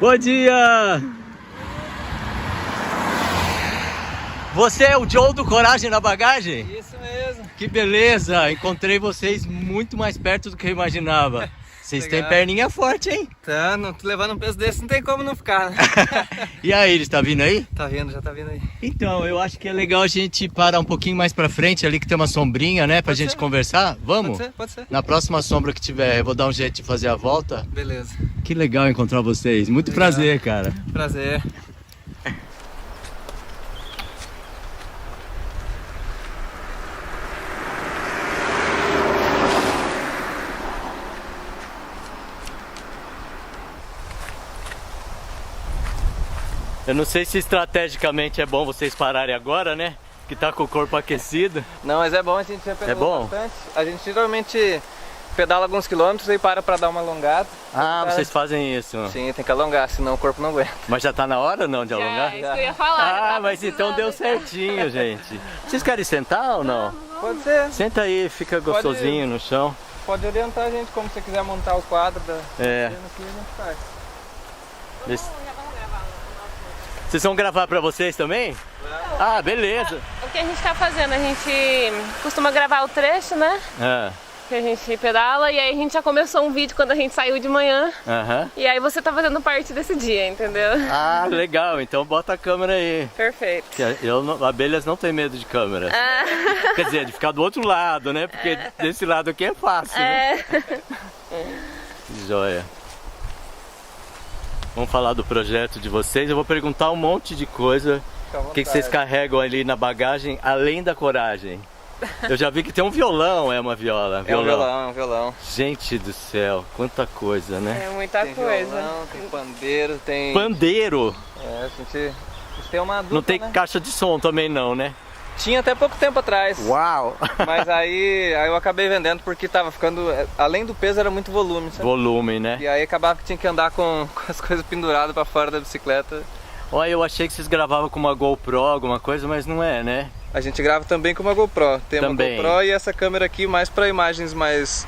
Bom dia! Você é o Joe do Coragem na Bagagem? Isso mesmo. Que beleza! Encontrei vocês muito mais perto do que eu imaginava. Vocês têm perninha forte, hein? Tá, não tô levando um peso desse, não tem como não ficar, né? E aí, eles tá vindo aí? Tá vindo, já tá vindo aí. Então, eu acho que é legal a gente parar um pouquinho mais pra frente ali que tem uma sombrinha, né? Pra Pode gente ser. conversar. Vamos? Pode ser, pode ser. Na próxima sombra que tiver, eu vou dar um jeito de fazer a volta. Beleza. Que legal encontrar vocês. Muito Legal. prazer, cara. Prazer. Eu não sei se estrategicamente é bom vocês pararem agora, né? Que tá com o corpo aquecido. Não, mas é bom, a gente já pedalou bom? bastante. A gente geralmente pedala alguns quilômetros e para pra dar uma alongada. Ah, vocês fazem isso. Sim, tem que alongar, senão o corpo não aguenta. Mas já tá na hora não de alongar? É, isso que eu ia falar. Ah, mas então deu certinho, gente. Vocês querem sentar ou não? Pode ser. Senta aí, fica gostosinho no chão. Pode orientar a gente como você quiser montar o quadro da É. aqui, a gente faz. Vocês vão gravar pra vocês também? Ah, beleza. O que a gente tá fazendo? A gente costuma gravar o trecho, né? Ah, Que a gente pedala e aí a gente já começou um vídeo quando a gente saiu de manhã. aham. E aí você tá fazendo parte desse dia, entendeu? Ah, legal. Então bota a câmera aí. Perfeito. Que abelhas não tem medo de câmera. Ah, Quer dizer, de ficar do outro lado, né? Porque desse lado aqui é fácil, né? Que joia. Vamos falar do projeto de vocês. Eu vou perguntar um monte de coisa. Fica à O que vocês vontade. carregam ali na bagagem, além da coragem? Eu já vi que tem um violão, é uma viola. É um violão, é um violão. Gente do céu, quanta coisa, né? é muita Tem coisa. violão, tem pandeiro, tem... Pandeiro! É, a gente tem uma dupla, Não tem né? caixa de som também não, né? Tinha até pouco tempo atrás. Uau! Mas aí eu acabei vendendo porque tava ficando... Além do peso, era muito volume, sabe? Volume, né? E aí acabava que tinha que andar com as coisas penduradas pra fora da bicicleta. Olha, eu achei que vocês gravavam com uma GoPro, alguma coisa, mas não é, né? A gente grava também com uma GoPro. Tem Também. uma GoPro e essa câmera aqui mais pra imagens mais,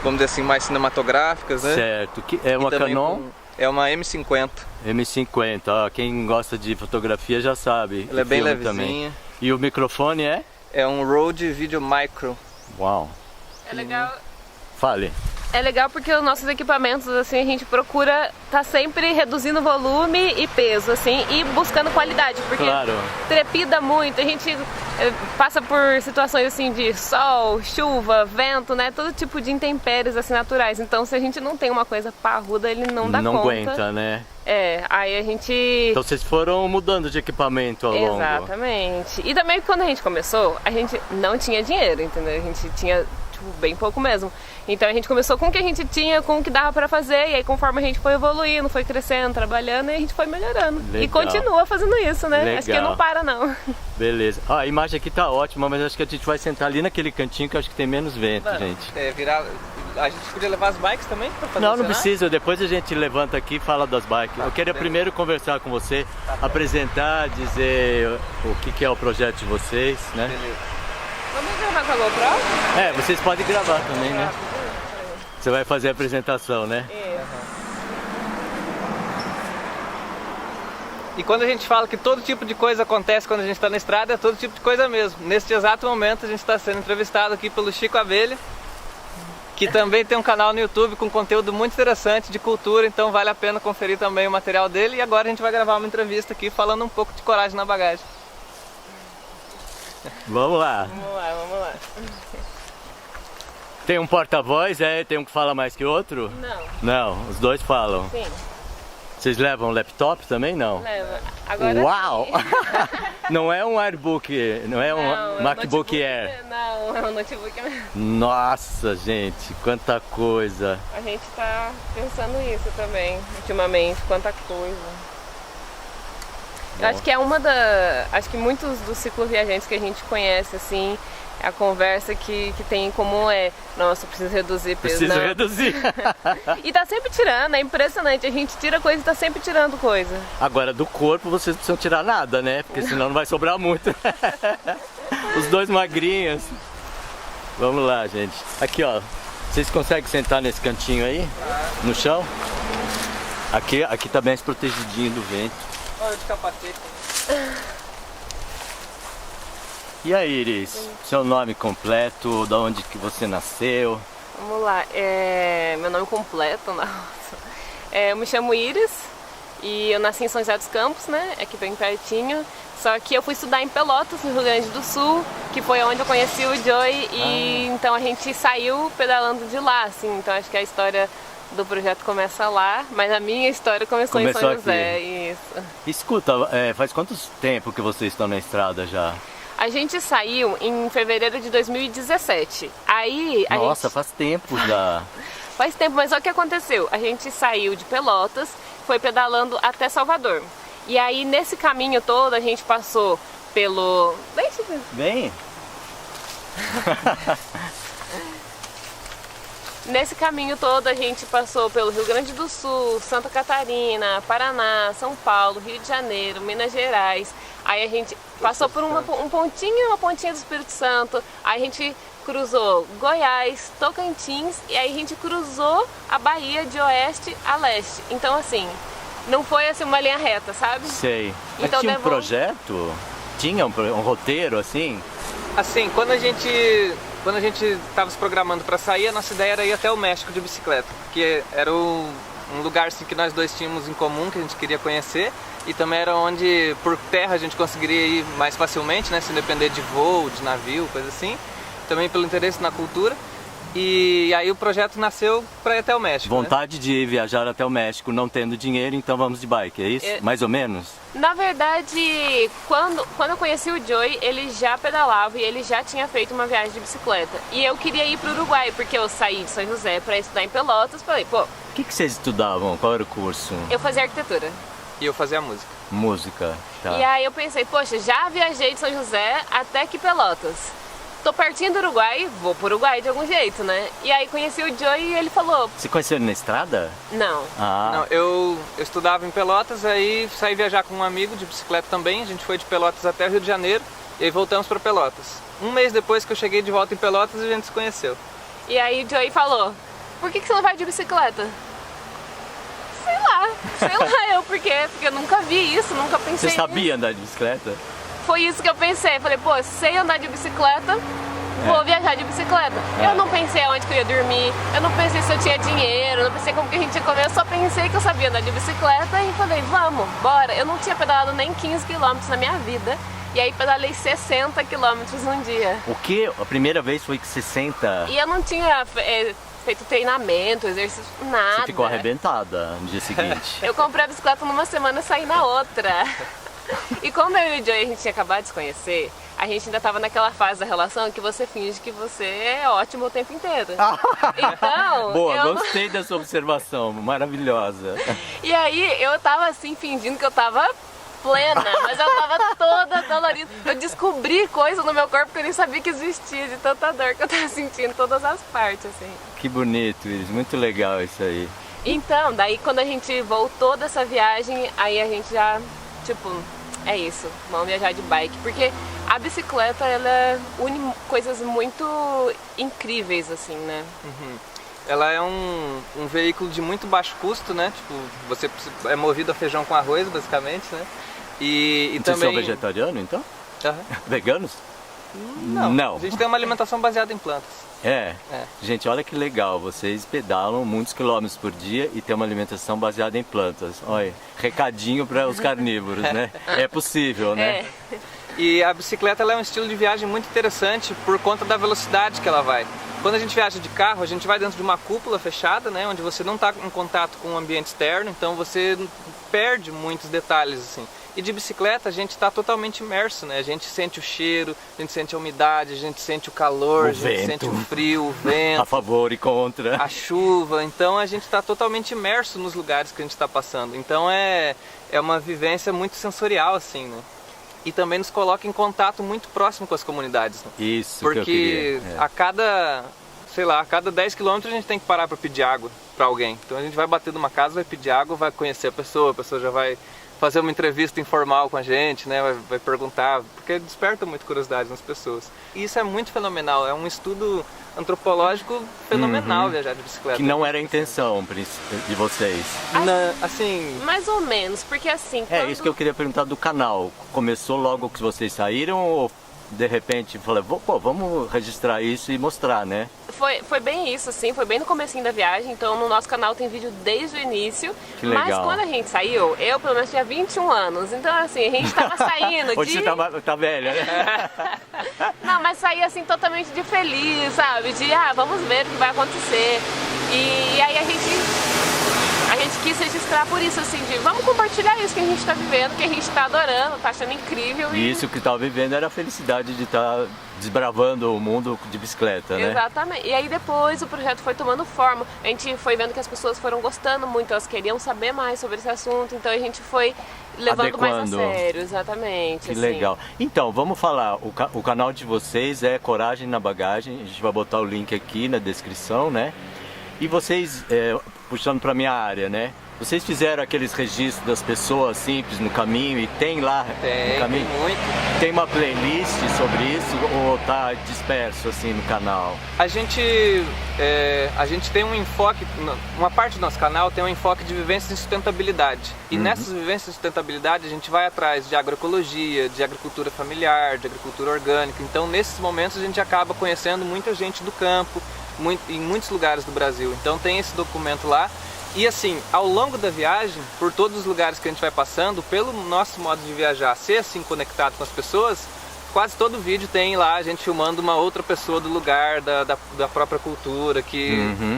vamos dizer assim, mais cinematográficas, né? Certo. É uma E também Canon é uma M50. M50, ó, quem gosta de fotografia já sabe. Ela é E bem filme levezinha. também. E o microfone é? É um Rode Video Micro. Uau! É legal. Fale. É legal porque os nossos equipamentos, assim, a gente procura tá sempre reduzindo volume e peso, assim, e buscando qualidade, porque Claro. trepida muito, a gente passa por situações, assim, de sol, chuva, vento, né, todo tipo de intempéries, assim, naturais, então se a gente não tem uma coisa parruda, ele não dá Não conta. aguenta, né? É, aí a gente... Então vocês foram mudando de equipamento ao longo. Exatamente. E também quando a gente começou, a gente não tinha dinheiro, entendeu? A gente tinha, tipo, bem pouco mesmo. Então a gente começou com o que a gente tinha, com o que dava pra fazer, e aí conforme a gente foi evoluindo, foi crescendo, trabalhando, e a gente foi melhorando. Legal. E continua fazendo isso, né? Acho que Legal. não para não. Beleza. Ah, a imagem aqui tá ótima, mas acho que a gente vai sentar ali naquele cantinho que eu acho que tem menos vento, gente. A gente podia levar as bikes também pra fazer Não, o não cenário? precisa. Depois a gente levanta aqui e fala das bikes. Eu queria primeiro conversar com você, apresentar, dizer o que é o projeto de vocês, né? Beleza. Vamos gravar com a GoPro? É, vocês podem gravar também, né? Você vai fazer a apresentação, né? E quando a gente fala que todo tipo de coisa acontece quando a gente está na estrada, é todo tipo de coisa mesmo. Neste exato momento a gente está sendo entrevistado aqui pelo Chico Abelha, que também tem um canal no YouTube com conteúdo muito interessante de cultura, então vale a pena conferir também o material dele. E agora a gente vai gravar uma entrevista aqui falando um pouco de coragem na bagagem. Vamos lá. Vamos lá, vamos lá. Tem um porta-voz, tem um que fala mais que outro? Não, Não, os dois falam. sim, Vocês levam laptop também? Não? leva. Agora Uau! sim. Não é um AirBook, não é um Não, é um MacBook notebook, Air. Não, é um notebook mesmo. Nossa, gente, quanta coisa. A gente tá pensando nisso também, ultimamente, quanta coisa. Eu acho que é acho que muitos dos cicloviajantes que a gente conhece, assim, a conversa que tem em comum é: nossa, preciso reduzir peso. Preciso não. reduzir. E tá sempre tirando, é impressionante. A gente tira coisa e tá sempre tirando coisa. Agora, do corpo vocês não precisam tirar nada, né? Porque senão não vai sobrar muito. Os dois magrinhos. Vamos lá, gente. Aqui, ó. Vocês conseguem sentar nesse cantinho aí? No chão? Aqui tá bem protegidinho do vento. Olha de capacete. E aí, Iris, seu nome completo, da onde que você nasceu? Vamos lá, meu nome completo, nossa. Eu me chamo Iris e eu nasci em São José dos Campos, né? Aqui bem pertinho. Só que eu fui estudar em Pelotas, no Rio Grande do Sul, que foi onde eu conheci o Joey e então a gente saiu pedalando de lá, assim. Então acho que a história do projeto começa lá, mas a minha história começou em São José. Isso. Escuta, faz quanto tempo que vocês estão na estrada já? A gente saiu em fevereiro de 2017. Nossa, faz tempo já. Faz tempo, mas olha o que aconteceu. A gente saiu de Pelotas, foi pedalando até Salvador. E aí nesse caminho todo a gente passou pelo... Vem. Nesse caminho todo a gente passou pelo Rio Grande do Sul, Santa Catarina, Paraná, São Paulo, Rio de Janeiro, Minas Gerais. Aí a gente passou por uma pontinha do Espírito Santo. Aí a gente cruzou Goiás, Tocantins e aí a gente cruzou a Bahia de oeste a leste. Então assim, não foi assim uma linha reta, sabe? Sei. Mas Então tinha um projeto? Tinha um roteiro assim? Assim, quando a gente estava se programando para sair, a nossa ideia era ir até o México de bicicleta, porque era um lugar assim, que nós dois tínhamos em comum, que a gente queria conhecer, e também era onde por terra a gente conseguiria ir mais facilmente, né, sem depender de voo, de navio, coisa assim, também pelo interesse na cultura. E aí o projeto nasceu para ir até o México. Vontade de viajar até o México, não tendo dinheiro, então vamos de bike, é isso? Mais ou menos? Na verdade, quando eu conheci o Joey, ele já pedalava e ele já tinha feito uma viagem de bicicleta. E eu queria ir para o Uruguai, porque eu saí de São José para estudar em Pelotas. Falei, pô... O que vocês estudavam? Qual era o curso? Eu fazia arquitetura. E eu fazia música. Música, tá. E aí eu pensei, poxa, já viajei de São José até que Pelotas. Tô pertinho do Uruguai, vou pro Uruguai de algum jeito, né? E aí conheci o Joey e ele falou... Você conheceu ele na estrada? Não. Não, eu estudava em Pelotas, aí saí viajar com um amigo de bicicleta também. A gente foi de Pelotas até Rio de Janeiro e aí voltamos para Pelotas. Um mês depois que eu cheguei de volta em Pelotas, a gente se conheceu. E aí o Joey falou, por que você não vai de bicicleta? Sei lá eu por quê, porque eu nunca vi isso, nunca pensei Você sabia andar de bicicleta? Foi isso que eu pensei, falei, pô, sei andar de bicicleta, vou viajar de bicicleta. Eu não pensei aonde que eu ia dormir, eu não pensei se eu tinha dinheiro, eu não pensei como que a gente ia comer, eu só pensei que eu sabia andar de bicicleta e falei, vamos, bora. Eu não tinha pedalado nem 15 km na minha vida, e aí pedalei 60 km um dia. O quê? A primeira vez foi 60? E eu não tinha feito treinamento, exercício, nada. Você ficou arrebentada no dia seguinte. Eu comprei a bicicleta numa semana e saí na outra. E como eu e o Joey a gente tinha acabado de se conhecer, a gente ainda estava naquela fase da relação que você finge que você é ótimo o tempo inteiro. Então... Boa, gostei dessa observação, maravilhosa. E aí eu tava assim, fingindo que eu tava plena, mas eu tava toda dolorida. Eu descobri coisa no meu corpo que eu nem sabia que existia, de tanta dor que eu tava sentindo em todas as partes, assim. Que bonito, Iris, muito legal isso aí. Então, daí quando a gente voltou dessa viagem, aí a gente já, tipo... É isso, vamos viajar de bike, porque a bicicleta, ela une coisas muito incríveis, assim, né? Uhum. Ela é um veículo de muito baixo custo, né? Tipo, você é movido a feijão com arroz, basicamente, né? E Vocês também... são vegetariano, então? Uhum. Veganos? Não. A gente tem uma alimentação baseada em plantas. Gente, olha que legal, vocês pedalam muitos quilômetros por dia e tem uma alimentação baseada em plantas. Olha, recadinho para os carnívoros, né? É possível, né? E a bicicleta ela é um estilo de viagem muito interessante por conta da velocidade que ela vai. Quando a gente viaja de carro, a gente vai dentro de uma cúpula fechada, né, onde você não está em contato com o ambiente externo, então você perde muitos detalhes, assim. E de bicicleta a gente está totalmente imerso, né? A gente sente o cheiro, a gente sente a umidade, a gente sente o calor, a gente sente o frio, o vento. A favor e contra. A chuva. Então a gente está totalmente imerso nos lugares que a gente está passando. Então é uma vivência muito sensorial, assim, né? E também nos coloca em contato muito próximo com as comunidades. Né? Isso porque que eu queria. a cada 10 km a gente tem que parar para pedir água para alguém. Então a gente vai bater numa casa, vai pedir água, vai conhecer a pessoa já vai fazer uma entrevista informal com a gente, né? Vai perguntar, porque desperta muito curiosidade nas pessoas. E isso é muito fenomenal, é um estudo antropológico fenomenal viajar de bicicleta. Que não era a intenção de vocês. Assim... Mais ou menos, porque assim... Isso que eu queria perguntar do canal. Começou logo que vocês saíram ou de repente falei, vamos registrar isso e mostrar, né? Foi bem isso, assim, foi bem no comecinho da viagem, então no nosso canal tem vídeo desde o início. Que legal. Mas quando a gente saiu, eu pelo menos tinha 21 anos, então assim, a gente tava saindo Hoje você tá velha, né? Não, mas saía assim totalmente de feliz, sabe? De, vamos ver o que vai acontecer. E aí a gente quis registrar por isso, assim, de vamos compartilhar isso que a gente tá vivendo, que a gente tá adorando, tá achando incrível. E isso que tava vivendo era a felicidade de estar desbravando o mundo de bicicleta, né? Exatamente. E aí depois o projeto foi tomando forma. A gente foi vendo que as pessoas foram gostando muito, elas queriam saber mais sobre esse assunto, então a gente foi levando mais a sério, exatamente. Que legal. Então, vamos falar, o canal de vocês é Coragem na Bagagem, a gente vai botar o link aqui na descrição, né? E vocês, puxando para minha área, né? Vocês fizeram aqueles registros das pessoas simples no caminho e tem lá no caminho? Tem muito. Tem uma playlist sobre isso ou tá disperso assim no canal? A gente tem um enfoque, uma parte do nosso canal tem um enfoque de vivência e sustentabilidade. E nessas vivências e sustentabilidade a gente vai atrás de agroecologia, de agricultura familiar, de agricultura orgânica. Então nesses momentos a gente acaba conhecendo muita gente do campo, em muitos lugares do Brasil. Então tem esse documento lá. E assim, ao longo da viagem, por todos os lugares que a gente vai passando, pelo nosso modo de viajar ser assim conectado com as pessoas, quase todo vídeo tem lá a gente filmando uma outra pessoa do lugar, da própria cultura,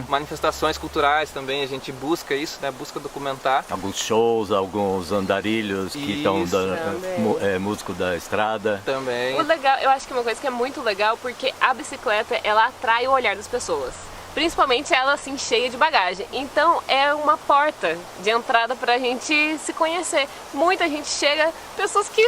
manifestações culturais também, a gente busca isso, né? Busca documentar. Alguns shows, alguns andarilhos que estão dando músico da estrada. Também. O legal, eu acho que é uma coisa que é muito legal, porque a bicicleta, ela atrai o olhar das pessoas. Principalmente ela assim cheia de bagagem. Então é uma porta de entrada pra gente se conhecer. Muita gente chega, pessoas que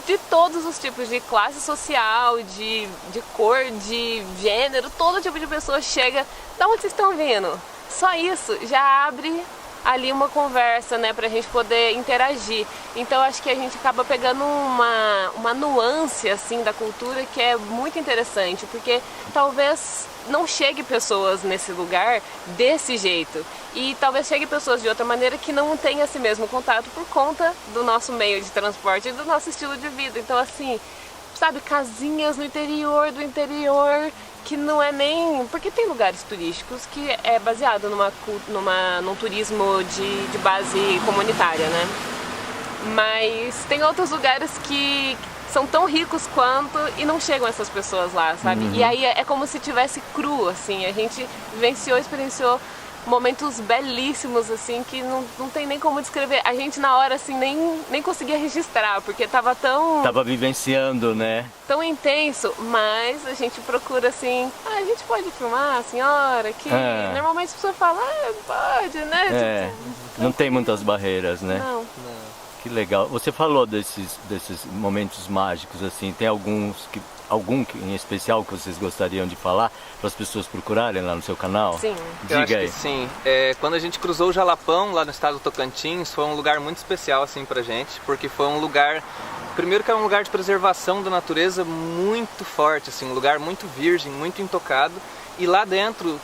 de todos os tipos de classe social, de cor, de gênero, todo tipo de pessoa chega. Da onde vocês estão vindo? Só isso já abre ali uma conversa, né, pra gente poder interagir. Então acho que a gente acaba pegando uma nuance assim da cultura que é muito interessante, porque talvez não chegue pessoas nesse lugar desse jeito e talvez chegue pessoas de outra maneira que não tenha esse mesmo contato por conta do nosso meio de transporte e do nosso estilo de vida. Então assim, sabe, casinhas no interior do interior que não é nem... Porque tem lugares turísticos que é baseado num turismo de base comunitária, né? Mas tem outros lugares que são tão ricos quanto e não chegam essas pessoas lá, sabe? E aí é como se tivesse cru, assim, a gente vivenciou, experienciou momentos belíssimos, assim, que não tem nem como descrever. A gente na hora, assim, nem conseguia registrar, porque tava tão... Tava vivenciando, né? Tão intenso, mas a gente procura, assim, a gente pode filmar, senhora, que normalmente a pessoa fala, pode, né? Não tem muitas barreiras, né? Não. Que legal. Você falou desses momentos mágicos, assim, tem algum em especial que vocês gostariam de falar para as pessoas procurarem lá no seu canal? Sim. Diga aí. Sim. Quando a gente cruzou o Jalapão, lá no estado do Tocantins, foi um lugar muito especial, assim, pra gente, porque foi um lugar... Primeiro que é um lugar de preservação da natureza muito forte, assim, um lugar muito virgem, muito intocado. E lá dentro,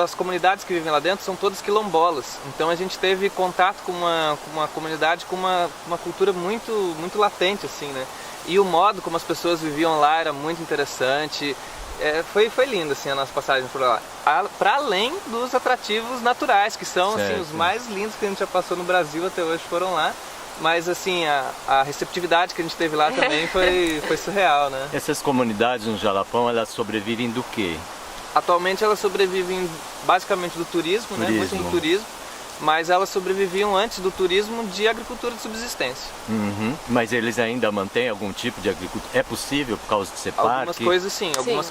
as comunidades que vivem lá dentro são todas quilombolas. Então a gente teve contato com uma comunidade com uma cultura muito, muito latente, assim, né? E o modo como as pessoas viviam lá era muito interessante. Foi lindo, assim, a nossa passagem por lá. Para além dos atrativos naturais, que são, assim, os mais lindos que a gente já passou no Brasil até hoje foram lá. Mas assim, a receptividade que a gente teve lá também foi surreal, né? Essas comunidades no Jalapão, elas sobrevivem do quê? Atualmente elas sobrevivem basicamente do turismo, né? Muito do turismo, mas elas sobreviviam antes do turismo de agricultura de subsistência. Mas eles ainda mantêm algum tipo de agricultura? É possível por causa de ser parque? Algumas coisas sim. Algumas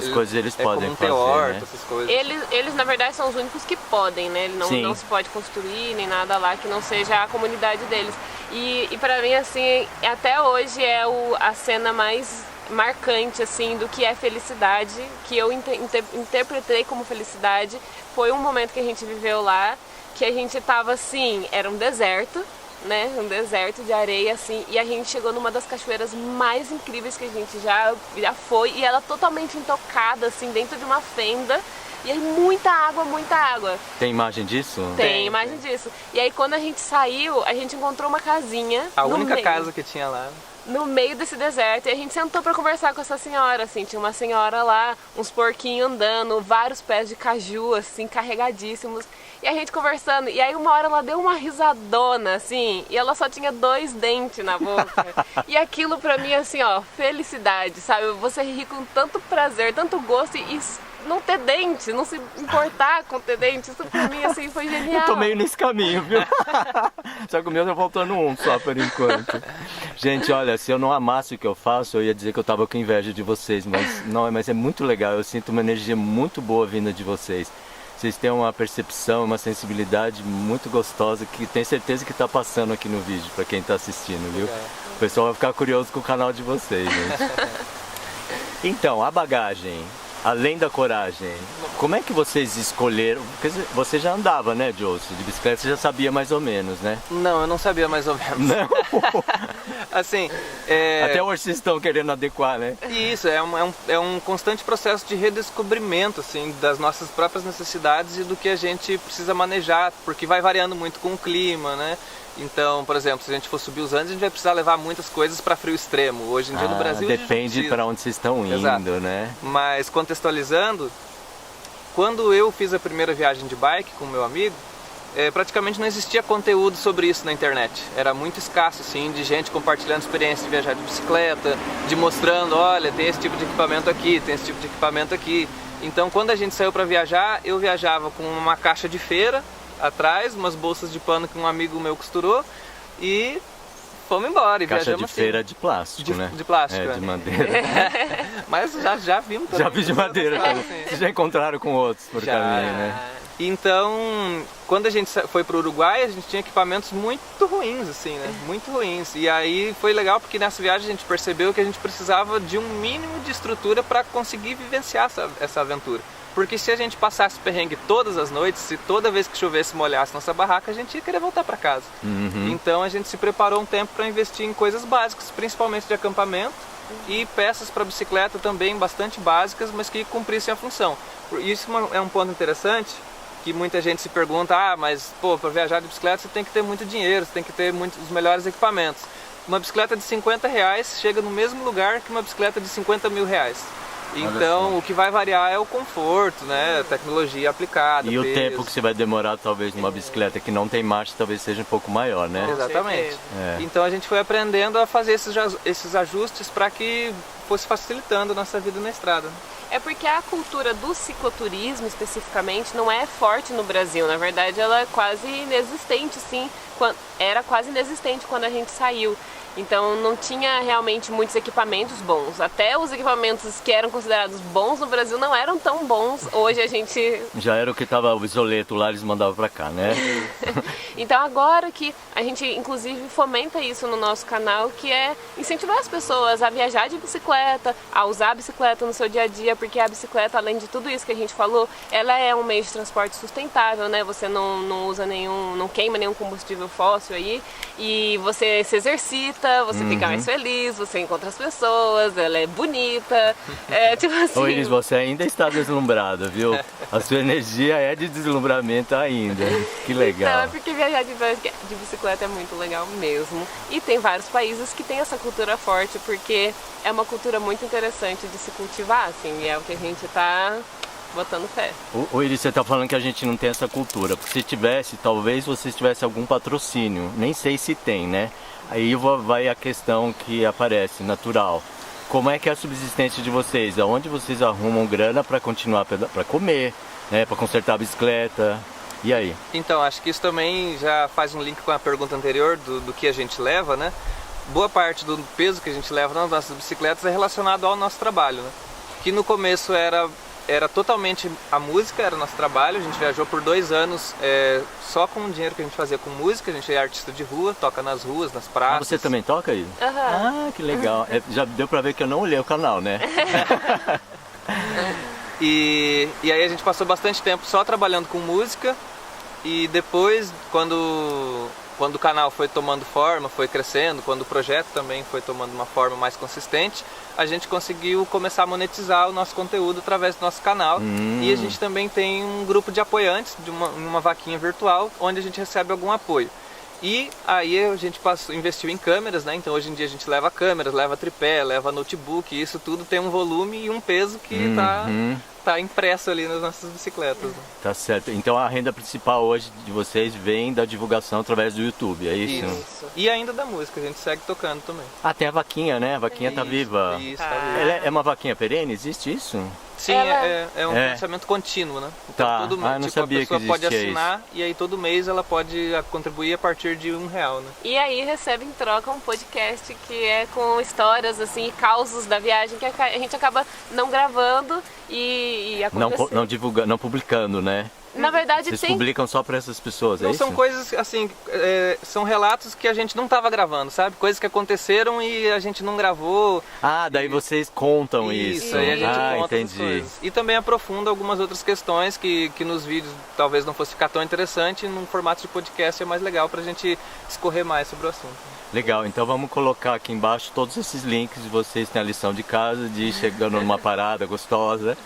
coisas eles podem como fazer, horta, né? essas coisas. Eles na verdade são os únicos que podem, né? Não se pode construir nem nada lá que não seja a comunidade deles. E para mim, assim, até hoje é a cena mais marcante, assim, do que é felicidade, que eu interpretei como felicidade. Foi um momento que a gente viveu lá, que a gente tava assim, era um deserto, né? Um deserto de areia, assim. E a gente chegou numa das cachoeiras mais incríveis que a gente já foi. E ela totalmente intocada, assim, dentro de uma fenda. E aí muita água, muita água. Tem imagem disso? Tem imagem disso. E aí quando a gente saiu, a gente encontrou uma casinha. A única casa que tinha lá. No meio desse deserto, e a gente sentou pra conversar com essa senhora, assim, tinha uma senhora lá, uns porquinhos andando, vários pés de caju, assim, carregadíssimos, e a gente conversando, e aí uma hora ela deu uma risadona, assim, e ela só tinha 2 dentes na boca, e aquilo pra mim, assim, ó, felicidade, sabe, você rir com tanto prazer, tanto gosto, e não ter dente, não se importar com ter dente, isso pra mim, assim, foi genial. Eu tô meio nesse caminho, viu? Só que o meu tá faltando um só por enquanto. Gente, olha, se eu não amasse o que eu faço, eu ia dizer que eu tava com inveja de vocês, mas é muito legal, eu sinto uma energia muito boa vinda de vocês. Vocês têm uma percepção, uma sensibilidade muito gostosa que tenho certeza que tá passando aqui no vídeo pra quem tá assistindo, viu? O pessoal vai ficar curioso com o canal de vocês, gente. Então, a bagagem. Além da coragem, como é que vocês escolheram? Porque você já andava, né, Josi? De bicicleta você já sabia mais ou menos, né? Não, eu não sabia mais ou menos. Não? Assim, Até hoje vocês estão querendo adequar, né? Isso, é um constante processo de redescobrimento, assim, das nossas próprias necessidades e do que a gente precisa manejar, porque vai variando muito com o clima, né? Então, por exemplo, se a gente for subir os Andes, a gente vai precisar levar muitas coisas para frio extremo. Hoje em dia no Brasil depende para onde vocês estão indo, exato, né? Mas contextualizando, quando eu fiz a primeira viagem de bike com o meu amigo, praticamente não existia conteúdo sobre isso na internet. Era muito escasso, assim, de gente compartilhando experiência de viajar de bicicleta, de mostrando, olha, tem esse tipo de equipamento aqui, tem esse tipo de equipamento aqui. Então, quando a gente saiu para viajar, eu viajava com uma caixa de feira atrás, umas bolsas de pano que um amigo meu costurou e fomos embora. E caixa de assim, feira de plástico, né? De plástico. De madeira. Mas já vimos também. Já vi de madeira. Vocês já encontraram com outros por caminho, né? Então, quando a gente foi para o Uruguai, a gente tinha equipamentos muito ruins, assim, né? Muito ruins. E aí foi legal porque nessa viagem a gente percebeu que a gente precisava de um mínimo de estrutura para conseguir vivenciar essa aventura. Porque se a gente passasse perrengue todas as noites, se toda vez que chovesse molhasse nossa barraca, a gente ia querer voltar para casa. Então a gente se preparou um tempo para investir em coisas básicas, principalmente de acampamento e peças para bicicleta também bastante básicas, mas que cumprissem a função. Isso é um ponto interessante, que muita gente se pergunta, mas pô, para viajar de bicicleta você tem que ter muito dinheiro, você tem que ter os melhores equipamentos. Uma bicicleta de R$50 chega no mesmo lugar que uma bicicleta de R$50 mil. Então, o que vai variar é o conforto, né? A tecnologia aplicada. E o tempo que você vai demorar, talvez, numa bicicleta que não tem marcha, talvez seja um pouco maior, né? Exatamente. Então, a gente foi aprendendo a fazer esses ajustes para que fosse facilitando a nossa vida na estrada. É porque a cultura do cicloturismo, especificamente, não é forte no Brasil. Na verdade, ela é quase inexistente, sim. Era quase inexistente quando a gente saiu. Então não tinha realmente muitos equipamentos bons. Até os equipamentos que eram considerados bons no Brasil não eram tão bons. Hoje a gente... Já era o que estava o isoleto lá, eles mandavam pra cá, né? Então agora que a gente inclusive fomenta isso no nosso canal, que é incentivar as pessoas a viajar de bicicleta, a usar a bicicleta no seu dia a dia, porque a bicicleta, além de tudo isso que a gente falou, ela é um meio de transporte sustentável, né? Você não usa não queima nenhum combustível fóssil aí, e você se exercita, você fica mais feliz, você encontra as pessoas, ela é bonita, tipo assim... Ô Iris, você ainda está deslumbrada, viu? A sua energia é de deslumbramento ainda, que legal. Então, é porque viajar de bicicleta é muito legal mesmo. E tem vários países que tem essa cultura forte, porque é uma cultura muito interessante de se cultivar, assim, e é o que a gente tá botando fé. Ô Iris, você tá falando que a gente não tem essa cultura, porque se tivesse, talvez você tivesse algum patrocínio, nem sei se tem, né? Aí vai a questão que aparece, natural. Como é que é a subsistência de vocês? Aonde vocês arrumam grana para continuar para comer, né? Para consertar a bicicleta? E aí? Então, acho que isso também já faz um link com a pergunta anterior do que a gente leva, né? Boa parte do peso que a gente leva nas nossas bicicletas é relacionado ao nosso trabalho, né? Que no começo era totalmente a música, era nosso trabalho. A gente viajou por 2 anos só com o dinheiro que a gente fazia com música. A gente é artista de rua, toca nas ruas, nas praças. Ah, você também toca aí? Ah, que legal. Já deu pra ver que eu não olhei o canal, né? E aí a gente passou bastante tempo só trabalhando com música. E depois, quando quando o canal foi tomando forma, foi crescendo, quando o projeto também foi tomando uma forma mais consistente, a gente conseguiu começar a monetizar o nosso conteúdo através do nosso canal. E a gente também tem um grupo de apoiantes, de uma vaquinha virtual, onde a gente recebe algum apoio. E aí a gente investiu em câmeras, né? Então hoje em dia a gente leva câmeras, leva tripé, leva notebook, e isso tudo tem um volume e um peso que tá impresso ali nas nossas bicicletas. Né? Tá certo. Então a renda principal hoje de vocês vem da divulgação através do YouTube, é isso? Isso. E ainda da música, a gente segue tocando também. Ah, tem a vaquinha, né? A vaquinha tá viva. Isso, tá viva. Ela é uma vaquinha perene? Existe isso? Sim, é um financiamento contínuo, né? Então, Tá. todo mês, Não sabia a pessoa que pode existia assinar e aí todo mês ela pode contribuir a partir de R$1, né? E aí recebe em troca um podcast que é com histórias assim, causos da viagem que a gente acaba não gravando e acontecendo. Não divulgando, não publicando, né? Na verdade, Vocês tem. publicam só para essas pessoas, é Não isso? são coisas assim, são relatos que a gente não estava gravando, sabe? Coisas que aconteceram e a gente não gravou. Ah, daí vocês contam isso. Aí a gente conta essas entendi. coisas. E também aprofunda algumas outras questões que nos vídeos talvez não fosse ficar tão interessante, num formato de podcast é mais legal pra gente escorrer mais sobre o assunto. Legal, então vamos colocar aqui embaixo todos esses links. Vocês têm a lição de casa de ir chegando numa parada gostosa.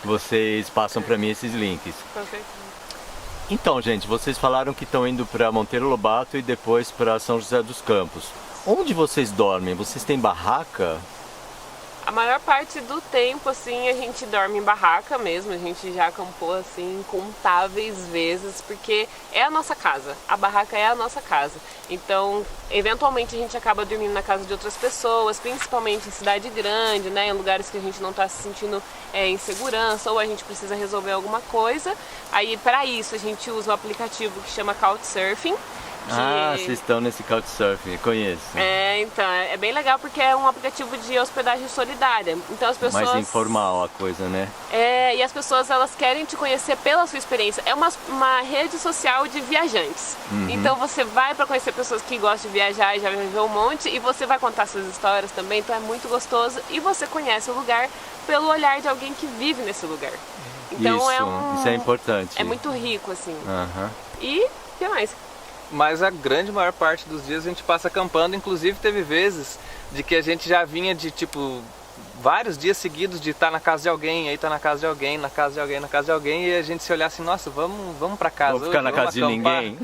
Vocês passam para mim esses links. Perfeito. Então, gente, vocês falaram que estão indo para Monteiro Lobato e depois para São José dos Campos. Onde vocês dormem? Vocês têm barraca? A maior parte do tempo, assim, a gente dorme em barraca mesmo. A gente já acampou, assim, incontáveis vezes, porque é a nossa casa. A barraca é a nossa casa. Então, eventualmente a gente acaba dormindo na casa de outras pessoas, principalmente em cidade grande, né? Em lugares que a gente não está se sentindo em segurança ou a gente precisa resolver alguma coisa. Aí, para isso, a gente usa um aplicativo que chama Couchsurfing. Ah, vocês estão nesse Couchsurfing, conheço. Então, é bem legal porque é um aplicativo de hospedagem solidária. Então as pessoas... Mais informal a coisa, né? E as pessoas, elas querem te conhecer pela sua experiência. É uma rede social de viajantes. Então você vai para conhecer pessoas que gostam de viajar e já viveu um monte, e você vai contar suas histórias também, então é muito gostoso. E você conhece o lugar pelo olhar de alguém que vive nesse lugar. Então isso é importante. É muito rico, assim. Aham. E o que mais? Mas a grande maior parte dos dias a gente passa acampando, inclusive teve vezes de que a gente já vinha de tipo vários dias seguidos de estar na casa de alguém, aí tá na casa de alguém, na casa de alguém, na casa de alguém, e a gente se olhar assim, nossa, vamos pra casa. Vamos ficar na casa de ninguém,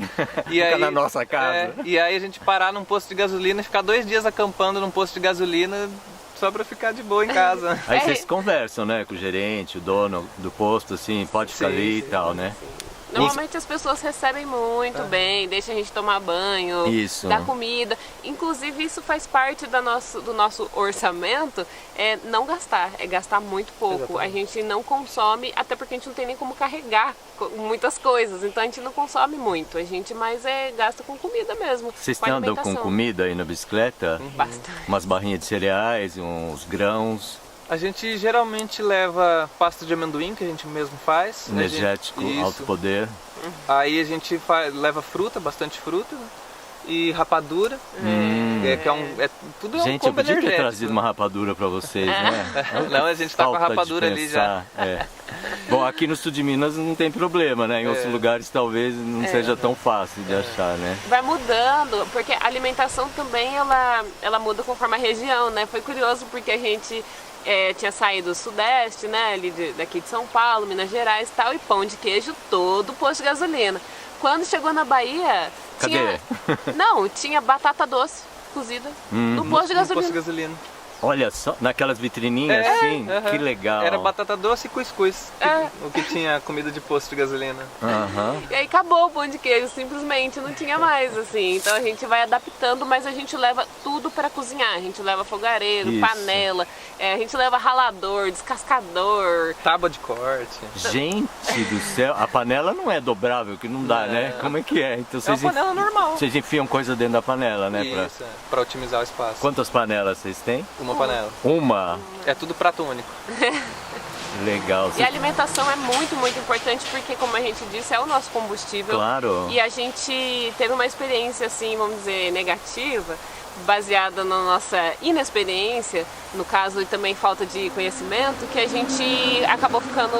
ficar na nossa casa. E aí a gente parar num posto de gasolina e ficar 2 dias acampando num posto de gasolina só pra ficar de boa em casa. Aí vocês conversam, né, com o gerente, o dono do posto, assim, pode ficar ali e tal, né? Normalmente as pessoas recebem muito bem, deixam a gente tomar banho, dá comida. Inclusive isso faz parte do nosso orçamento, é não gastar, é gastar muito pouco. Exatamente. A gente não consome, até porque a gente não tem nem como carregar muitas coisas, então a gente não consome muito. A gente mais gasta com comida mesmo. Vocês andam com comida aí na bicicleta? Bastante. Umas barrinhas de cereais, uns grãos. A gente geralmente leva pasta de amendoim, que a gente mesmo faz. Energético, alto poder. Aí a gente leva fruta, bastante fruta, e rapadura. Tudo é um gente, eu combo podia ter energético. trazido uma rapadura pra vocês, né? Não, a gente tá com a rapadura ali já. Bom, aqui no sul de Minas não tem problema, né? Em outros lugares talvez não seja tão fácil de achar, né? Vai mudando, porque a alimentação também ela muda conforme a região, né? Foi curioso porque a gente tinha saído do Sudeste, né? Ali daqui de São Paulo, Minas Gerais e tal, e pão de queijo todo posto de gasolina. Quando chegou na Bahia, tinha batata doce cozida no posto de gasolina. Olha só, naquelas vitrininhas assim, que legal. Era batata doce e cuscuz, o que tinha comida de posto de gasolina. E aí acabou o pão de queijo, simplesmente não tinha mais, assim. Então a gente vai adaptando, mas a gente leva tudo para cozinhar. A gente leva fogareiro, panela, a gente leva ralador, descascador. Tábua de corte. Gente do céu, a panela não é dobrável, que não dá, né? Como é que é? Então, é uma panela normal. Vocês enfiam coisa dentro da panela, né? Isso, para otimizar o espaço. Quantas panelas vocês têm? Uma panela. Uma? É tudo prato único. Legal. E a alimentação é muito, muito importante porque, como a gente disse, é o nosso combustível. Claro. E a gente teve uma experiência, assim, vamos dizer, negativa, baseada na nossa inexperiência, no caso, e também falta de conhecimento, que a gente acabou ficando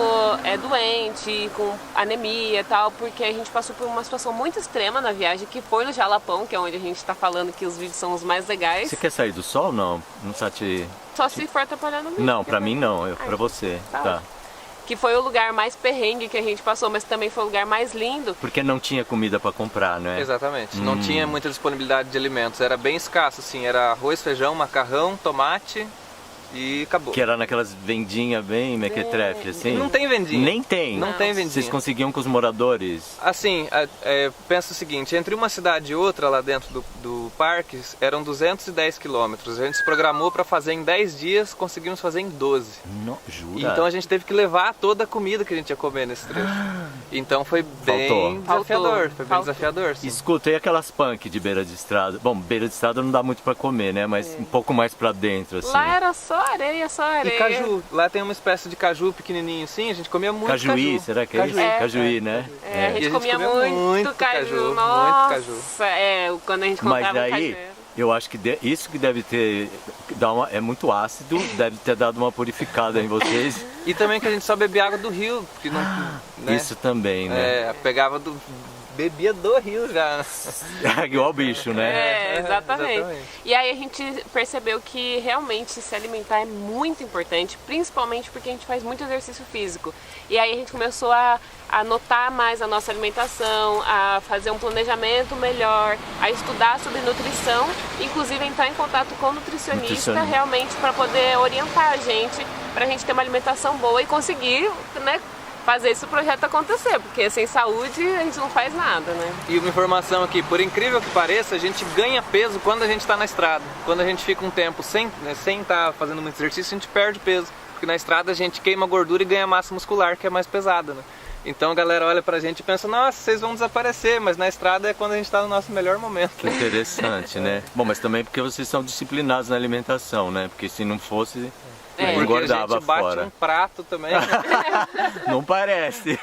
doente, com anemia e tal, porque a gente passou por uma situação muito extrema na viagem, que foi no Jalapão, que é onde a gente está falando que os vídeos são os mais legais. Você quer sair do sol? Não? Não está te... Só se for atrapalhando mesmo. Não, pra mim não, pra você. Tá. Que foi o lugar mais perrengue que a gente passou, mas também foi o lugar mais lindo. Porque não tinha comida para comprar, né? Exatamente, não tinha muita disponibilidade de alimentos, era bem escasso, assim, era arroz, feijão, macarrão, tomate e acabou. Que era naquelas vendinhas bem mequetrefe, assim? Não tem vendinha. Nem tem? Não tem vendinha. Vocês conseguiam com os moradores? Assim, pensa o seguinte, entre uma cidade e outra lá dentro do parque eram 210 quilômetros. A gente se programou para fazer em 10 dias, conseguimos fazer em 12. Não, jura? Então a gente teve que levar toda a comida que a gente ia comer nesse trecho. Então foi bem desafiador, desafiador. Sim. Escuta, e aquelas punk de beira de estrada? Bom, beira de estrada não dá muito para comer, né? Mas um pouco mais para dentro, assim. Lá era só areia, só areia. E caju, lá tem uma espécie de caju pequenininho assim, a gente comia muito cajuí, caju. será que é isso? Cajuí, né? A gente E comia muito caju, nossa, muito caju. Quando a gente comprava Mas daí, eu acho que isso que deve ter, é muito ácido, deve ter dado uma purificada em vocês. E também que a gente só bebia água do rio, porque não, né? Isso também, né? Bebia do rio já. Igual bicho, né? Exatamente. E aí a gente percebeu que realmente se alimentar é muito importante, principalmente porque a gente faz muito exercício físico. E aí a gente começou a anotar mais a nossa alimentação, a fazer um planejamento melhor, a estudar sobre nutrição, inclusive entrar em contato com o nutricionista realmente para poder orientar a gente, para a gente ter uma alimentação boa e conseguir, né, fazer esse projeto acontecer, porque sem saúde a gente não faz nada, né? E uma informação aqui, por incrível que pareça, a gente ganha peso quando a gente está na estrada. Quando a gente fica um tempo sem estar fazendo muito exercício, a gente perde peso, porque na estrada a gente queima gordura e ganha massa muscular, que é mais pesada, né? Então a galera olha pra gente e pensa, nossa, vocês vão desaparecer, mas na estrada é quando a gente está no nosso melhor momento. Que interessante, né? Bom, mas também porque vocês são disciplinados na alimentação, né? Porque se não fosse... engordava porque a gente bate fora. um prato também. Não parece.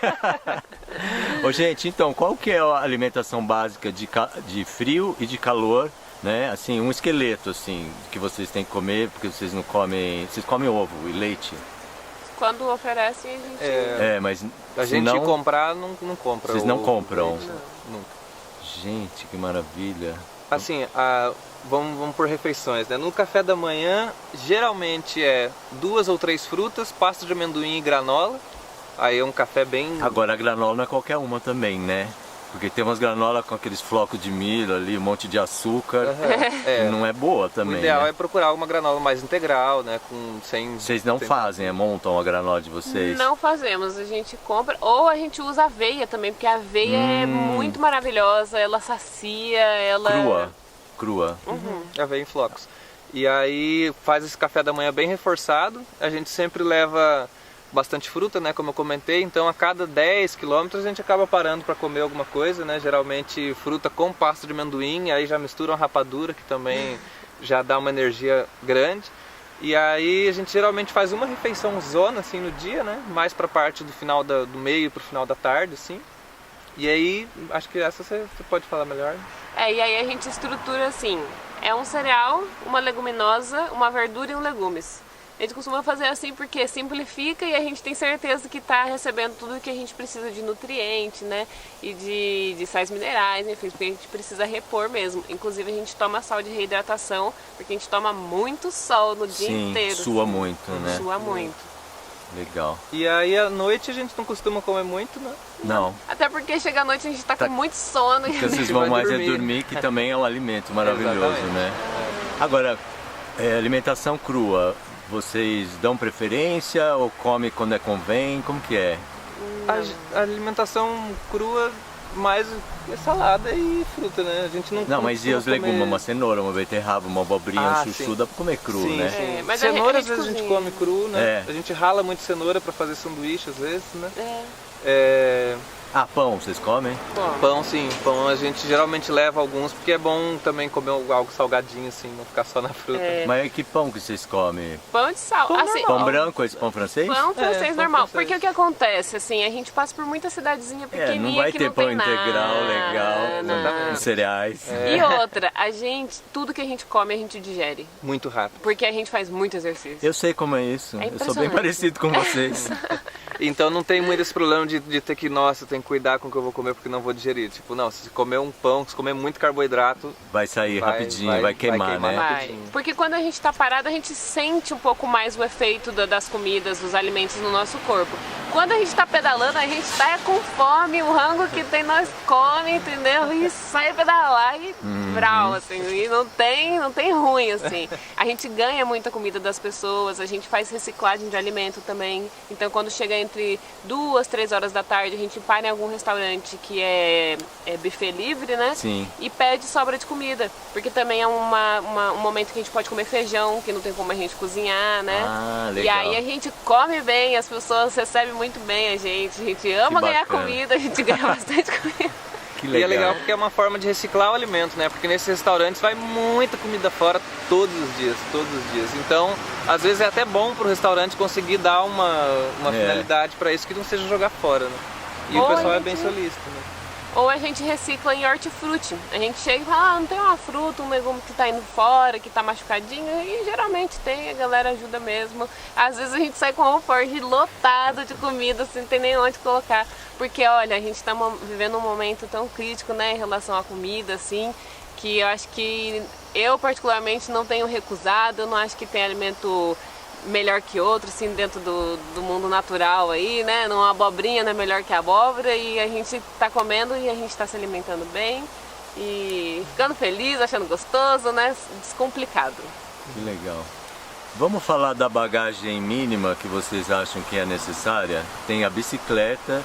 Ô, gente, então, qual que é a alimentação básica de frio e de calor, né? Assim, um esqueleto, assim, que vocês têm que comer, porque vocês não comem... Vocês comem ovo e leite? Quando oferecem, a gente... mas a gente comprar, não compra. Vocês não compram? Leite, não. Nunca. Gente, que maravilha. Assim, vamos por refeições, né? No café da manhã, geralmente é 2 ou 3 frutas, pasta de amendoim e granola. Aí é um café bem... Agora, a granola não é qualquer uma também, né? Porque tem umas granolas com aqueles flocos de milho ali, um monte de açúcar. Não é boa também. O ideal né? é procurar uma granola mais integral, né? Vocês não fazem, montam a granola de vocês? Não fazemos, a gente compra, ou a gente usa aveia também, porque a aveia é muito maravilhosa, ela sacia, ela... Crua. Aveia em flocos. E aí faz esse café da manhã bem reforçado, a gente sempre leva bastante fruta, né, como eu comentei, então a cada 10 quilômetros a gente acaba parando para comer alguma coisa, né, geralmente fruta com pasta de amendoim, aí já mistura uma rapadura que também já dá uma energia grande, e aí a gente geralmente faz uma refeição zona assim no dia, né, mais para a parte do final do meio para o final da tarde, assim, e aí acho que essa você pode falar melhor. E aí a gente estrutura assim, é um cereal, uma leguminosa, uma verdura e um legumes. A gente costuma fazer assim porque simplifica e a gente tem certeza que está recebendo tudo que a gente precisa de nutriente, né? E de sais minerais, enfim, porque a gente precisa repor mesmo. Inclusive a gente toma sal de reidratação, porque a gente toma muito sol no dia inteiro. Sua muito, né? Sua muito. Legal. E aí à noite a gente não costuma comer muito, né? Não. Até porque chega à noite a gente está com muito sono. Porque vocês vão mais dormir, que também é um alimento maravilhoso, né? Agora, alimentação crua. Vocês dão preferência ou comem quando convém? Como que é? A alimentação crua, mais salada e fruta, né? A gente não mas e os legumes? Uma cenoura, uma beterraba, uma abobrinha, um chuchu, dá pra comer cru, né? Sim. Mas cenoura às vezes a gente come cru, né? A gente rala muito cenoura pra fazer sanduíche às vezes, né? Ah, pão, vocês comem? Pão, sim. Pão a gente geralmente leva alguns, porque é bom também comer algo salgadinho, assim, não ficar só na fruta. Mas que pão que vocês comem? Pão de sal. Assim, Pão branco, esse pão francês? pão francês pão normal. francês. Porque o que acontece, assim, a gente passa por muita cidadezinha pequenininha Não vai que ter não pão tem integral nada. legal, com cereais. E outra, tudo que a gente come, a gente digere. Muito rápido. Porque a gente faz muito exercício. Eu sei como é isso. Eu sou bem impressionante. parecido com vocês. Então não tem muito esse problema de ter que, nossa, eu tenho que cuidar com o que eu vou comer porque não vou digerir. Tipo, não, se comer um pão, se comer muito carboidrato, Vai sair rapidinho, vai queimar, né? Vai. Porque quando a gente tá parado, a gente sente um pouco mais o efeito das comidas, dos alimentos no nosso corpo. Quando a gente tá pedalando, a gente tá com fome, o rango que tem nós come, entendeu? E sai pedalar e brau, assim, e não tem ruim, assim. A gente ganha muita comida das pessoas, a gente faz reciclagem de alimento também. Então quando chega entre 2, 3 horas da tarde, a gente para em algum restaurante que é buffet livre, né? Sim. E pede sobra de comida, porque também é um momento que a gente pode comer feijão, que não tem como a gente cozinhar, né? Ah, legal. E aí a gente come bem, as pessoas recebem muito bem a gente ama ganhar bacana. comida, a gente ganha bastante comida. Que E é legal porque é uma forma de reciclar o alimento, né? Porque nesses restaurantes vai muita comida fora todos os dias, todos os dias. Então, às vezes é até bom pro restaurante conseguir dar uma finalidade para isso que não seja jogar fora, né? E Ou o pessoal a é bem gente- solícito, né? Ou a gente recicla em hortifruti. A gente chega e fala, não tem uma fruta, um legume que tá indo fora, que tá machucadinho, e geralmente tem, a galera ajuda mesmo. Às vezes a gente sai com o alforje lotado de comida, assim, não tem nem onde colocar. Porque, olha, a gente tá vivendo um momento tão crítico, né, em relação à comida, assim, que eu acho que eu particularmente não tenho recusado, eu não acho que tem alimento melhor que outro, assim, dentro do mundo natural aí, né? Uma abobrinha não é melhor que a abóbora e a gente tá comendo e a gente tá se alimentando bem e ficando feliz, achando gostoso, né? Descomplicado. Que legal. Vamos falar da bagagem mínima que vocês acham que é necessária? Tem a bicicleta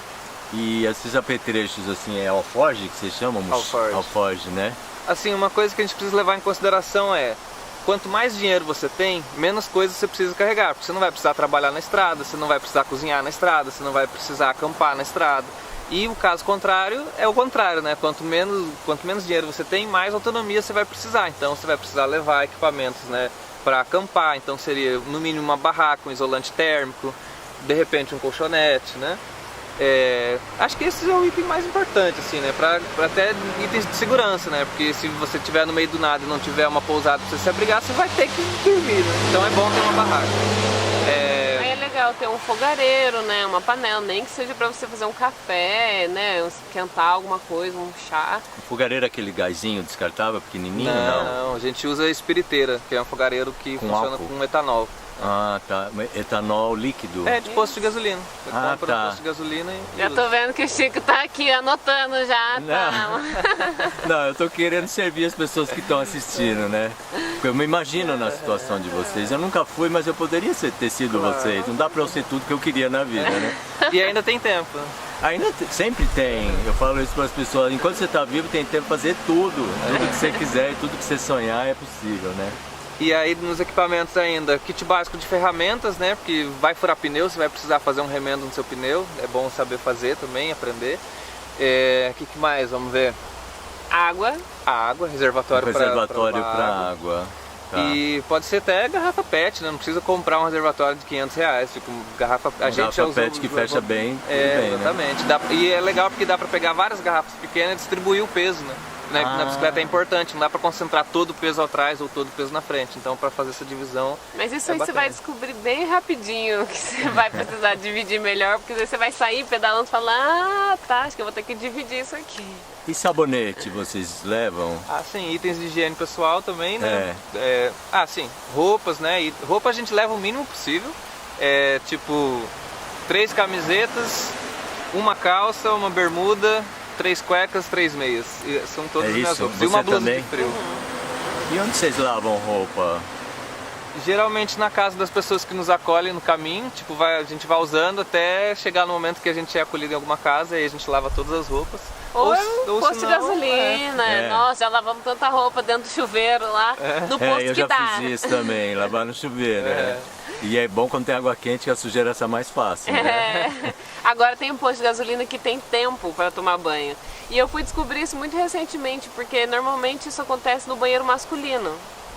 e esses apetrechos, assim, é alforge que vocês chamam? Alforge. Alforge, né? Assim, uma coisa que a gente precisa levar em consideração é: quanto mais dinheiro você tem, menos coisas você precisa carregar. Porque você não vai precisar trabalhar na estrada, você não vai precisar cozinhar na estrada, você não vai precisar acampar na estrada. E o caso contrário é o contrário, né? Quanto menos dinheiro você tem, mais autonomia você vai precisar. Então você vai precisar levar equipamentos, né, para acampar. Então seria no mínimo uma barraca, um isolante térmico, de repente um colchonete, né? Acho que esse é o item mais importante, assim, né? Pra até itens de segurança, né? Porque se você estiver no meio do nada e não tiver uma pousada pra você se abrigar, você vai ter que dormir, né? Então é bom ter uma barraca. Aí é legal ter um fogareiro, né? Uma panela, nem que seja pra você fazer um café, né? Esquentar alguma coisa, um chá. O fogareiro é aquele gazinho descartável, pequenininho? Não, a gente usa espiriteira, que é um fogareiro que Com funciona álcool? com etanol. Ah, tá. Etanol líquido? É, de posto de gasolina. Você Ah, compra tá. um posto de gasolina e Já usa. tô vendo que o Chico tá aqui anotando já, tá? Não, eu tô querendo servir as pessoas que estão assistindo, né? Porque eu me imagino na situação de vocês. Eu nunca fui, mas eu poderia ter sido vocês. Não dá pra eu ser tudo que eu queria na vida, né? E ainda tem tempo. Ainda sempre tem. Eu falo isso para as pessoas. Enquanto você tá vivo, tem tempo pra fazer tudo. Tudo que você quiser e tudo que você sonhar é possível, né? E aí nos equipamentos ainda, kit básico de ferramentas, né? Porque vai furar pneu, você vai precisar fazer um remendo no seu pneu. É bom saber fazer também, aprender. O que mais? Vamos ver. Água. A água, reservatório para Reservatório para água. Tá. E pode ser até garrafa PET, né? Não precisa comprar um reservatório de R$500. Tipo, garrafa. A gente já Garrafa usou PET que fecha bem, tudo bem, né? exatamente. E é legal porque dá para pegar várias garrafas pequenas e distribuir o peso, né? Na bicicleta é importante, não dá para concentrar todo o peso atrás ou todo o peso na frente. Então, para fazer essa divisão. Mas isso é aí você bacana. vai descobrir bem rapidinho que você vai precisar dividir melhor, porque daí você vai sair pedalando e falar, ah, tá, acho que eu vou ter que dividir isso aqui. E sabonete vocês levam? Ah, sim, itens de higiene pessoal também, né? Sim, roupas, né? E roupa a gente leva o mínimo possível. Tipo, 3 camisetas, uma calça, uma bermuda, 3 cuecas, 3 meias. E são todas as minhas isso? roupas. Você E uma blusa também? de frio. E onde vocês lavam roupa? Geralmente na casa das pessoas que nos acolhem no caminho, tipo, a gente vai usando até chegar no momento que a gente é acolhido em alguma casa e aí a gente lava todas as roupas. Ou posto de senão, gasolina. Nossa, já lavamos tanta roupa dentro do chuveiro lá, no posto eu que já dá. fiz isso também, lavar no chuveiro. E é bom quando tem água quente que a sujeira sai mais fácil, né? Agora tem um posto de gasolina que tem tempo para tomar banho. E eu fui descobrir isso muito recentemente, porque normalmente isso acontece no banheiro masculino.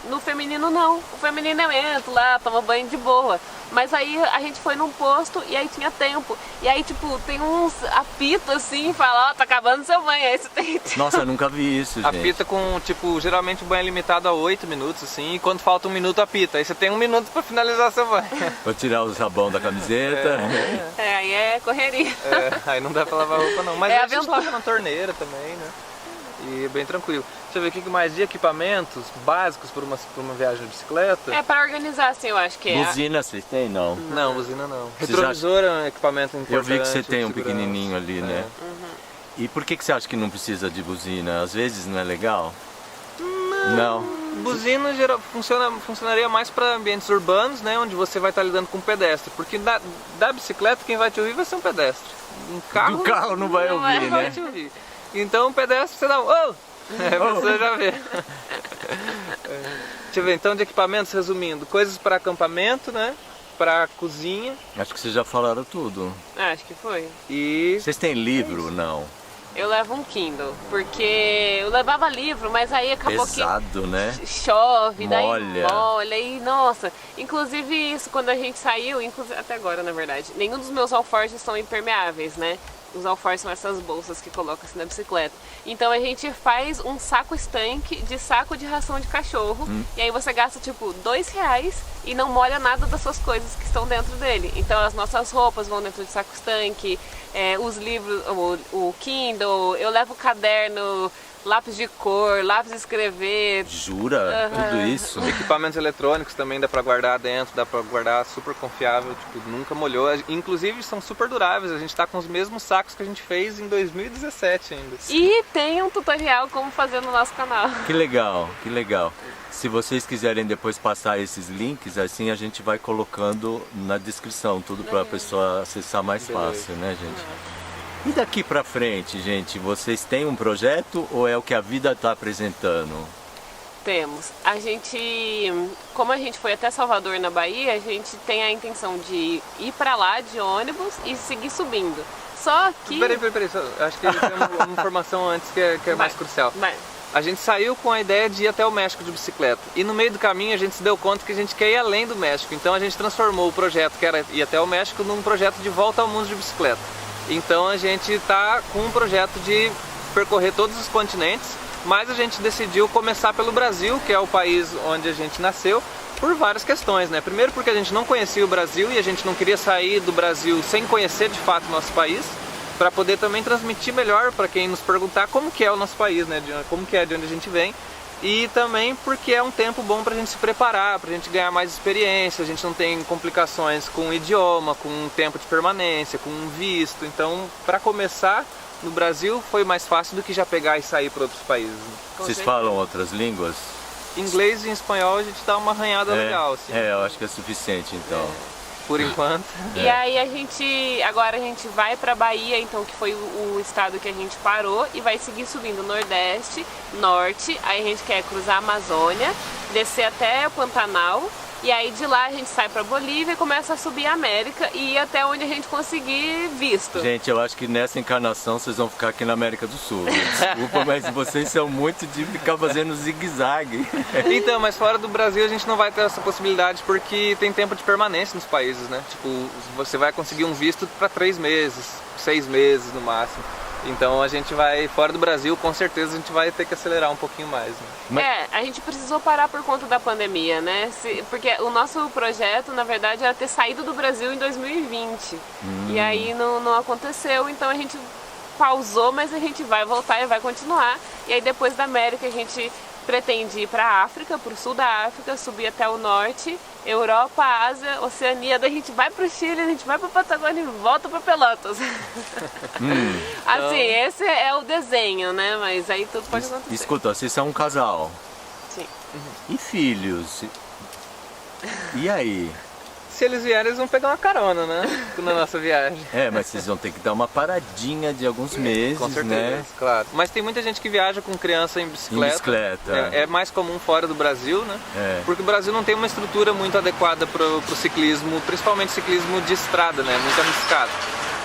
No feminino não. O feminino eu entro lá, tomo banho de boa. Mas aí a gente foi num posto e aí tinha tempo. E aí, tipo, tem uns apito assim, fala, ó, tá acabando seu banho. Aí você tem... Nossa, eu nunca vi isso, gente. Apita com, tipo, geralmente o banho é limitado a 8 minutos, assim, e quando falta 1 minuto apita. Aí você tem 1 minuto pra finalizar seu banho. Vou tirar o sabão da camiseta. aí é correria. Aí não dá pra lavar roupa não. Mas É aí a aventura. gente lava na torneira também, né? E é bem tranquilo. Deixa eu ver o que mais de equipamentos básicos para uma viagem de bicicleta. É para organizar, assim, eu acho que é. Buzina vocês têm? Não. Não, buzina não. Vocês Retrovisor é um equipamento importante. Eu vi que você tem um de segurança. pequenininho ali, né? E por que você acha que não precisa de buzina? Às vezes não é legal? Não. Buzina funcionaria mais para ambientes urbanos, né, onde você vai estar lidando com pedestre. Porque da bicicleta quem vai te ouvir vai ser um pedestre. Um carro, Do carro não vai ouvir, não né? vai te ouvir. Então um pedestre você dá um oh! A pessoa já vê. Deixa eu ver, então de equipamentos, resumindo, coisas para acampamento, né? Para cozinha. Acho que vocês já falaram tudo. Acho que foi. E Vocês têm livro? Não. Eu levo um Kindle, porque eu levava livro, mas aí acabou Pesado, né? que chove, daí Molha. molha e nossa. Inclusive isso, quando a gente saiu, até agora na verdade, nenhum dos meus alforjes são impermeáveis, né? Os alforjes são essas bolsas que coloca assim na bicicleta. Então a gente faz um saco estanque de saco de ração de cachorro. E aí você gasta tipo R$2 e não molha nada das suas coisas que estão dentro dele. Então as nossas roupas vão dentro de saco estanque, os livros, o Kindle, eu levo caderno, lápis de cor, lápis de escrever. Jura? Tudo isso? equipamentos eletrônicos também dá pra guardar dentro, dá pra guardar super confiável, tipo, nunca molhou. Inclusive são super duráveis, a gente tá com os mesmos sacos que a gente fez em 2017 ainda. E tem um tutorial como fazer no nosso canal. Que legal, que legal. Se vocês quiserem depois passar esses links, assim a gente vai colocando na descrição, tudo para a pessoa acessar mais fácil, né, gente? E daqui pra frente, gente, vocês têm um projeto ou é o que a vida está apresentando? Temos. A gente, como a gente foi até Salvador na Bahia, a gente tem a intenção de ir pra lá de ônibus e seguir subindo. Só que... Peraí, acho que tem uma informação antes que é mais crucial. Vai. A gente saiu com a ideia de ir até o México de bicicleta. E no meio do caminho a gente se deu conta que a gente quer ir além do México. Então a gente transformou o projeto que era ir até o México num projeto de volta ao mundo de bicicleta. Então a gente está com um projeto de percorrer todos os continentes, mas a gente decidiu começar pelo Brasil, que é o país onde a gente nasceu, por várias questões, né? Primeiro porque a gente não conhecia o Brasil e a gente não queria sair do Brasil sem conhecer de fato o nosso país, para poder também transmitir melhor para quem nos perguntar como que é o nosso país, né? Como que é de onde a gente vem. E também porque é um tempo bom para a gente se preparar, para a gente ganhar mais experiência, a gente não tem complicações com o idioma, com o tempo de permanência, com o visto. Então, para começar, no Brasil foi mais fácil do que já pegar e sair para outros países. Né? Vocês falam outras línguas? Inglês e espanhol a gente dá uma arranhada legal. Assim. Eu acho que é suficiente então. Por enquanto. E aí agora a gente vai pra Bahia, então, que foi o estado que a gente parou, e vai seguir subindo Nordeste, Norte, aí a gente quer cruzar a Amazônia, descer até o Pantanal, e aí de lá a gente sai pra Bolívia e começa a subir a América e ir até onde a gente conseguir visto. Gente, eu acho que nessa encarnação vocês vão ficar aqui na América do Sul. Desculpa, mas vocês são muito de ficar fazendo zigue-zague. Então, mas fora do Brasil a gente não vai ter essa possibilidade porque tem tempo de permanência nos países, né? Tipo, você vai conseguir um visto para 3 meses, 6 meses no máximo. Então a gente vai, fora do Brasil, com certeza a gente vai ter que acelerar um pouquinho mais. Né? A gente precisou parar por conta da pandemia, né? Porque o nosso projeto, na verdade, era ter saído do Brasil em 2020. E aí não aconteceu, então a gente pausou, mas a gente vai voltar e vai continuar. E aí depois da América a gente pretende ir para a África, para o sul da África, subir até o norte, Europa, Ásia, Oceania, daí a gente vai para o Chile, a gente vai para a Patagônia e volta para Pelotas. Assim, esse é o desenho, né? Mas aí tudo pode acontecer. Escuta, vocês são um casal. Sim. E filhos? E aí? Se eles vierem, eles vão pegar uma carona, né? Na nossa viagem. Mas vocês vão ter que dar uma paradinha de alguns meses, Com certeza, né? claro. Mas tem muita gente que viaja com criança em bicicleta. Em bicicleta. É mais comum fora do Brasil, né? Porque o Brasil não tem uma estrutura muito adequada para o ciclismo, principalmente ciclismo de estrada, né? Muito arriscado.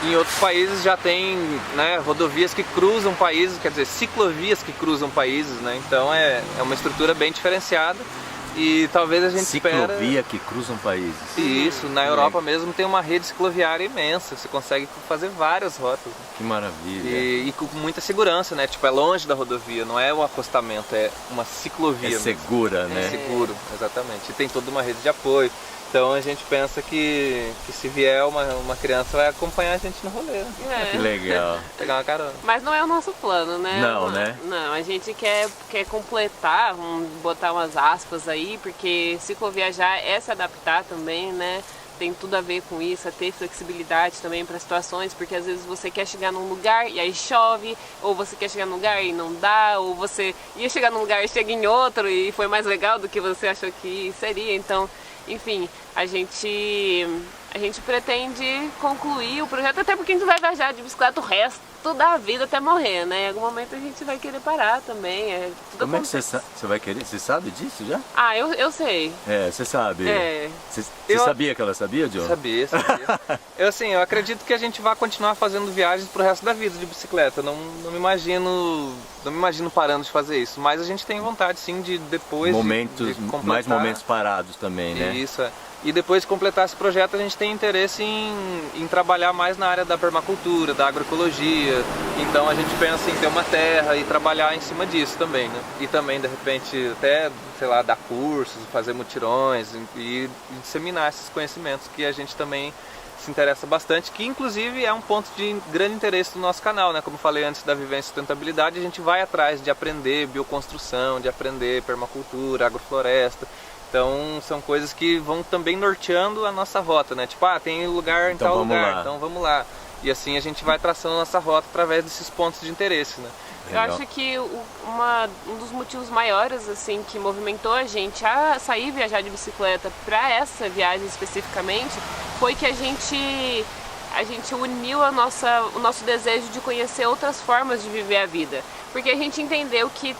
Em outros países já tem, né, rodovias que cruzam países, quer dizer, ciclovias que cruzam países, né? Então é uma estrutura bem diferenciada. E talvez a gente Ciclovia que cruzam países. Isso, na Europa mesmo tem uma rede cicloviária imensa, você consegue fazer várias rotas. Que maravilha. E com muita segurança, né? Tipo, é longe da rodovia, não é o acostamento, é uma ciclovia. É segura, né? É seguro, exatamente. E tem toda uma rede de apoio. Então a gente pensa que se vier uma criança vai acompanhar a gente no rolê, né? Que legal. Pegar uma carona. Mas não é o nosso plano, né? Não, né? Não, a gente quer completar, vamos botar umas aspas aí, porque cicloviajar é se adaptar também, né? Tem tudo a ver com isso, é ter flexibilidade também para situações, porque às vezes você quer chegar num lugar e aí chove, ou você quer chegar num lugar e não dá, ou você ia chegar num lugar e chega em outro e foi mais legal do que você achou que seria. Então, enfim, a gente pretende concluir o projeto, até porque a gente vai viajar de bicicleta o resto da vida até morrer, né? Em algum momento a gente vai querer parar também. Como é que você vai querer? Você sabe disso já? Ah, eu sei. Você sabe. Você Eu sabia que ela sabia, John? Sabia. Eu acredito que a gente vai continuar fazendo viagens pro resto da vida de bicicleta. Não me imagino parando de fazer isso. Mas a gente tem vontade, sim, de depois momentos, de completar. mais momentos parados também, né? Isso, E depois de completar esse projeto, a gente tem interesse em trabalhar mais na área da permacultura, da agroecologia. Então a gente pensa em ter uma terra e trabalhar em cima disso também, né? E também, de repente, até, sei lá, dar cursos, fazer mutirões e disseminar esses conhecimentos que a gente também se interessa bastante, que inclusive é um ponto de grande interesse do nosso canal, né? Como falei antes da vivência e sustentabilidade, a gente vai atrás de aprender bioconstrução, de aprender permacultura, agrofloresta. Então são coisas que vão também norteando a nossa rota, né? Tipo, tem lugar em tal lugar, então vamos lá. E assim a gente vai traçando a nossa rota através desses pontos de interesse, né? Eu acho que um dos motivos maiores assim que movimentou a gente a sair viajar de bicicleta para essa viagem especificamente foi que a gente uniu o nosso desejo de conhecer outras formas de viver a vida. Porque a gente entendeu que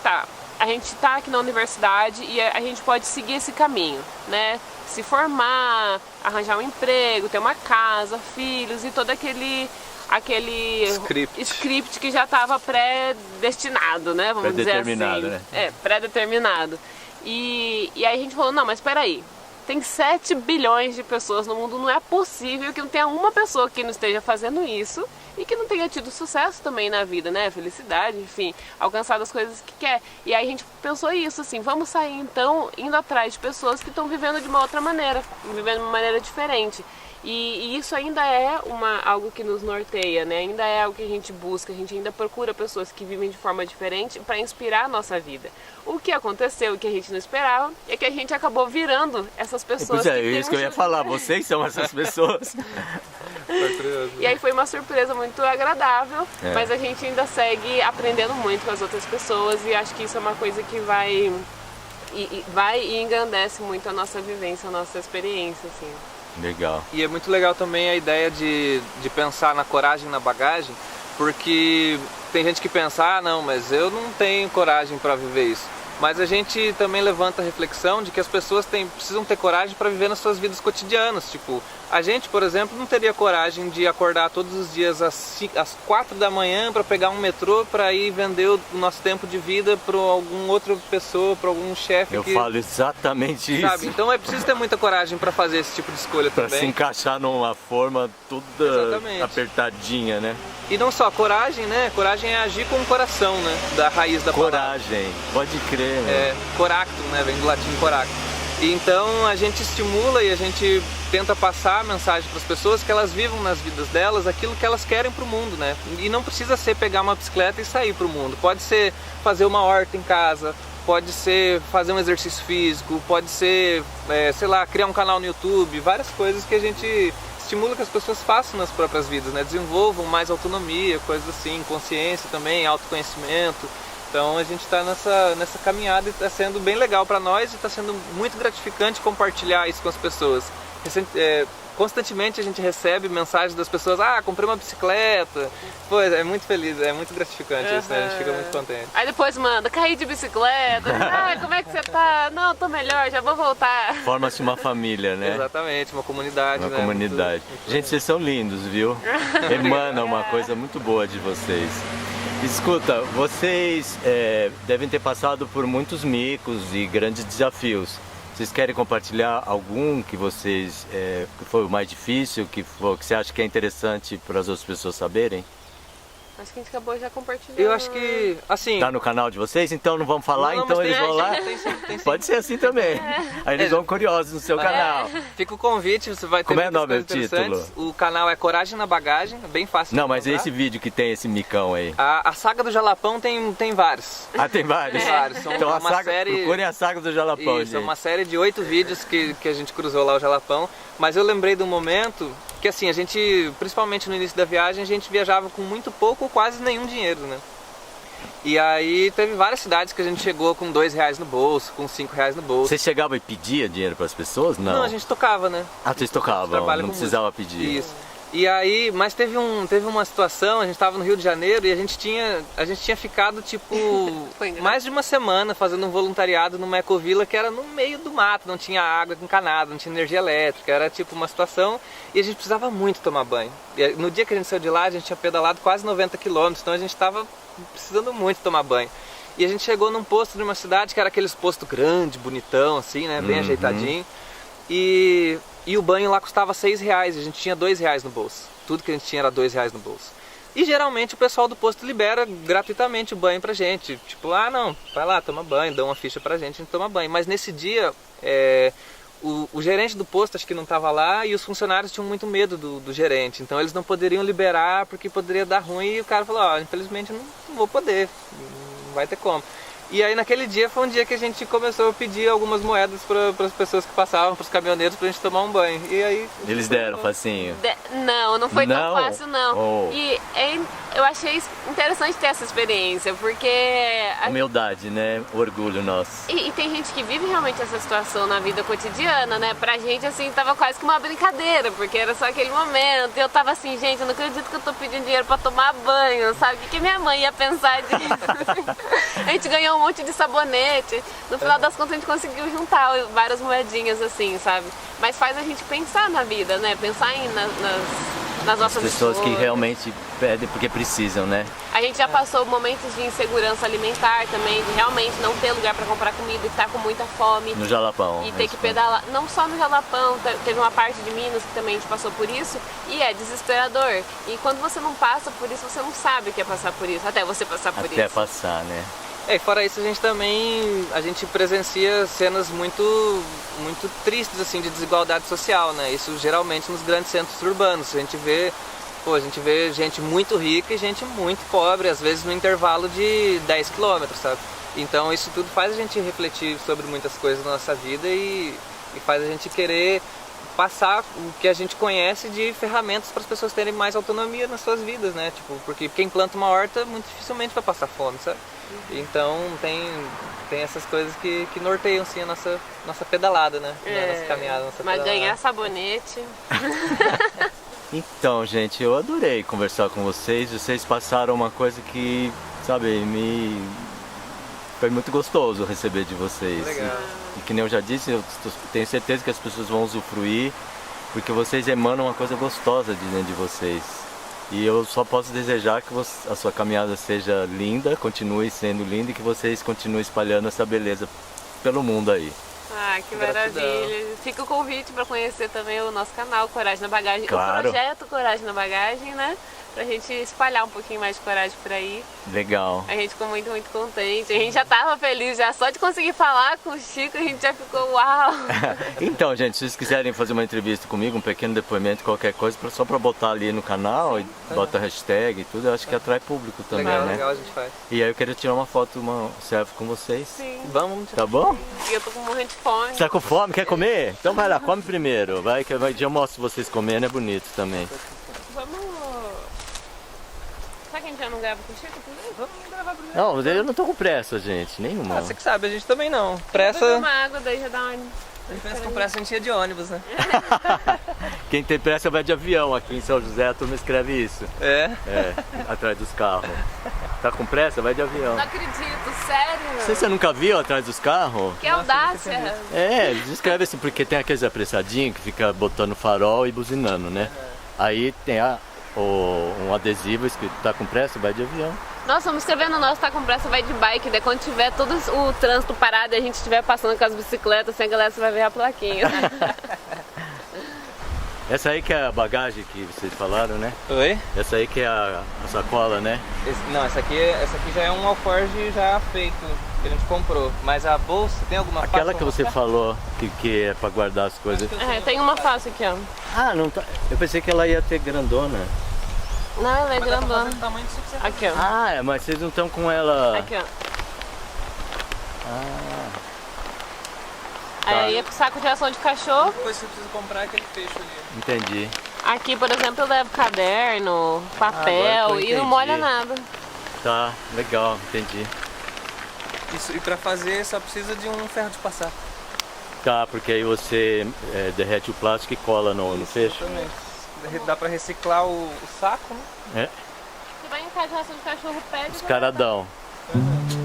a gente está aqui na universidade e a gente pode seguir esse caminho, né? Se formar, arranjar um emprego, ter uma casa, filhos e todo aquele script que já estava pré-destinado, né? Vamos dizer assim. Né? Pré-determinado. E aí a gente falou, não, mas espera aí. Tem 7 bilhões de pessoas no mundo, não é possível que não tenha uma pessoa que não esteja fazendo isso e que não tenha tido sucesso também na vida, né? Felicidade, enfim, alcançado as coisas que quer. E aí a gente pensou isso, assim, vamos sair então indo atrás de pessoas que estão vivendo de uma outra maneira, vivendo de uma maneira diferente. E isso ainda é algo que nos norteia, né? Ainda é algo que a gente busca, a gente ainda procura pessoas que vivem de forma diferente para inspirar a nossa vida. O que aconteceu, o que a gente não esperava, é que a gente acabou virando essas pessoas. Pois é, isso que eu ia falar, vocês são essas pessoas. E aí foi uma surpresa muito agradável, mas a gente ainda segue aprendendo muito com as outras pessoas e acho que isso é uma coisa que vai e engrandece muito a nossa vivência, a nossa experiência, assim. Legal. E é muito legal também a ideia de pensar na coragem na bagagem, porque tem gente que pensa, não, mas eu não tenho coragem para viver isso. Mas a gente também levanta a reflexão de que as pessoas precisam ter coragem para viver nas suas vidas cotidianas. Tipo, a gente, por exemplo, não teria coragem de acordar todos os dias às 4 da manhã para pegar um metrô para ir vender o nosso tempo de vida para alguma outra pessoa, para algum chefe. Eu falo exatamente isso. Sabe? Então é preciso ter muita coragem para fazer esse tipo de escolha também. Para se encaixar numa forma toda apertadinha, né? E não só coragem, né? Coragem é agir com o coração, né? Da raiz da palavra. Coragem, pode crer, né? Coractum, né? Vem do latim coractum. E então a gente estimula e a gente tenta passar a mensagem para as pessoas que elas vivam nas vidas delas aquilo que elas querem para o mundo, né? E não precisa ser pegar uma bicicleta e sair para o mundo. Pode ser fazer uma horta em casa, pode ser fazer um exercício físico, pode ser, sei lá, criar um canal no YouTube, várias coisas que a gente estimula que as pessoas façam nas próprias vidas, né? Desenvolvam mais autonomia, coisas assim, consciência também, autoconhecimento. Então a gente está nessa caminhada e está sendo bem legal para nós e está sendo muito gratificante compartilhar isso com as pessoas. Constantemente a gente recebe mensagens das pessoas, comprei uma bicicleta. Pois, é muito feliz, é muito gratificante isso, né? A gente fica muito contente. Aí depois manda, caí de bicicleta, como é que você tá? Não, tô melhor, já vou voltar. Forma-se uma família, né? Exatamente, uma comunidade, Uma né? comunidade. Muito Gente, vocês são lindos, viu? Emana uma coisa muito boa de vocês. Escuta, vocês devem ter passado por muitos micos e grandes desafios. Vocês querem compartilhar algum que vocês que foi o mais difícil, que você acha que é interessante para as outras pessoas saberem? Acho que a gente acabou já compartilhando. Eu acho que, assim... Tá no canal de vocês? Então não vamos falar, Não, então mas eles tem- vão lá? tem sim. Pode ser assim também. Aí eles vão curiosos no seu canal. Fica o convite, você vai ter Como é o muitas nome, coisas o título? interessantes. O canal é Coragem na Bagagem, é bem fácil Não, de mas encontrar. esse vídeo que tem esse micão aí. A saga do Jalapão tem vários. Ah, tem vários? Tem vários. São Então uma série... procurem a saga do Jalapão, Isso, gente. é uma série de 8 vídeos que a gente cruzou lá o Jalapão. Mas eu lembrei de um momento que, assim, a gente, principalmente no início da viagem, a gente viajava com muito pouco ou quase nenhum dinheiro, né? E aí teve várias cidades que a gente chegou com R$2 no bolso, com R$5 no bolso. Vocês chegavam e pedia dinheiro para as pessoas? Não. Não, a gente tocava, né? Ah, vocês tocavam, Trabalha não com precisava pedir. Isso. E aí, mas teve uma situação, a gente estava no Rio de Janeiro e a gente tinha ficado tipo mais de uma semana fazendo um voluntariado numa ecovila que era no meio do mato, não tinha água encanada, não tinha energia elétrica, era tipo uma situação e a gente precisava muito tomar banho. E no dia que a gente saiu de lá, a gente tinha pedalado quase 90 quilômetros, então a gente estava precisando muito tomar banho. E a gente chegou num posto de uma cidade que era aqueles postos grande, bonitão assim, né, bem ajeitadinho. E o banho lá custava R$6, a gente tinha R$2 no bolso. Tudo que a gente tinha era R$2 no bolso. E geralmente o pessoal do posto libera gratuitamente o banho pra gente. Tipo, não, vai lá, toma banho, dá uma ficha pra gente, a gente toma banho. Mas nesse dia, o gerente do posto acho que não estava lá e os funcionários tinham muito medo do gerente. Então eles não poderiam liberar porque poderia dar ruim e o cara falou, infelizmente não vou poder, não vai ter como. E aí naquele dia foi um dia que a gente começou a pedir algumas moedas para as pessoas que passavam, para os caminhoneiros, para a gente tomar um banho. E aí Eles deram facinho? Não foi Não? tão fácil não. Oh. E eu achei interessante ter essa experiência, porque... Humildade, né? Orgulho nosso. E tem gente que vive realmente essa situação na vida cotidiana, né? Pra gente, assim, tava quase que uma brincadeira, porque era só aquele momento. E eu tava assim, gente, eu não acredito que eu tô pedindo dinheiro pra tomar banho, sabe? O que minha mãe ia pensar disso? A gente ganhou um monte de sabonete. No final das contas, a gente conseguiu juntar várias moedinhas, assim, sabe? Mas faz a gente pensar na vida, né? Pensar nas nossas Pessoas que escolhas. realmente pedem porque precisam, né? A gente já passou momentos de insegurança alimentar também, de realmente não ter lugar para comprar comida e estar com muita fome. No Jalapão. E ter que pedalar, não só no Jalapão, teve uma parte de Minas que também a gente passou por isso, e é desesperador. E quando você não passa por isso, você não sabe o que é passar por isso, até você passar por Até isso. passar, né? E fora isso a gente presencia cenas muito tristes assim de desigualdade social, né? Isso geralmente nos grandes centros urbanos. A gente vê gente muito rica e gente muito pobre, às vezes no intervalo de 10 quilômetros, sabe? Então isso tudo faz a gente refletir sobre muitas coisas na nossa vida e faz a gente querer passar o que a gente conhece de ferramentas para as pessoas terem mais autonomia nas suas vidas, né? Tipo, porque quem planta uma horta muito dificilmente vai passar fome, sabe? Então tem essas coisas que norteiam assim, a nossa pedalada, né? Nossa caminhada, nossa Mas pedalada. ganhar sabonete... Então, gente, eu adorei conversar com vocês. Vocês passaram uma coisa que, sabe, foi muito gostoso receber de vocês. Legal. E que nem eu já disse, eu tenho certeza que as pessoas vão usufruir, porque vocês emanam uma coisa gostosa de dentro de vocês. E eu só posso desejar que a sua caminhada seja linda, continue sendo linda e que vocês continuem espalhando essa beleza pelo mundo aí. Que Gratidão. maravilha. Fica o convite para conhecer também o nosso canal Coragem na Bagagem. Claro. O projeto Coragem na Bagagem, né? Pra gente espalhar um pouquinho mais de coragem por aí. Legal. A gente ficou muito, muito contente. A gente já tava feliz já só de conseguir falar com o Chico, a gente já ficou uau! Então, gente, se vocês quiserem fazer uma entrevista comigo, um pequeno depoimento, qualquer coisa, só para botar ali no canal e bota hashtag e tudo, eu acho que atrai público também, Legal, né? legal, a gente faz. E aí eu queria tirar uma foto, uma selfie com vocês. Sim. Vamos Tá bom? E eu tô com morrendo de fome. Você tá com fome? Quer comer? Então vai lá, come primeiro. Vai que eu mostro vocês comendo, é bonito também. Vamos... Será que a gente já não grava com o Chico? Vamos gravar primeiro. Não, eu não tô com pressa, gente, nenhuma. Ah, você que sabe, a gente também não. Beber Pressa, uma água, daí já dá uma... a diferença com pressa a gente ia de ônibus, né? Quem tem pressa vai de avião. Aqui em São José a turma escreve isso. É. É, atrás dos carros. Tá com pressa? Vai de avião. Não acredito, sério? Você nunca viu atrás dos carros? Que audácia. É, eles escrevem assim, porque tem aqueles apressadinhos que fica botando farol e buzinando, né? Aí tem um adesivo escrito tá com pressa, vai de avião. Nossa, vamos escrever no nosso tá com pressa, vai de bike. Daí quando tiver todo o trânsito parado e a gente estiver passando com as bicicletas, assim, a galera você vai ver a plaquinha. Essa aí que é a bagagem que vocês falaram, né? Oi? Essa aí que é a sacola, né? Não, essa aqui já é um alforge já feito, que a gente comprou. Mas a bolsa, tem alguma Aquela faixa que você falou que é pra guardar as coisas. É, tem uma face aqui, ó. Ah, não tá. Eu pensei que ela ia ter grandona. Não, ela é grandona. tamanho disso que você Aqui, ó. Ah, mas vocês não estão com ela. Aqui, ó. Ah, Aí é pro saco de ração de cachorro. Depois você precisa comprar aquele fecho ali. entendi. Aqui, por exemplo, eu levo caderno, Agora papel que eu e não entendi. molha nada. Tá, legal, entendi. Isso, e pra fazer só precisa de um ferro de passar. Tá, porque aí você derrete o plástico e cola no fecho. Exatamente. Dá pra reciclar o saco, né? É, Você vai em casa de ração de cachorro, pede. os caradão. Uhum.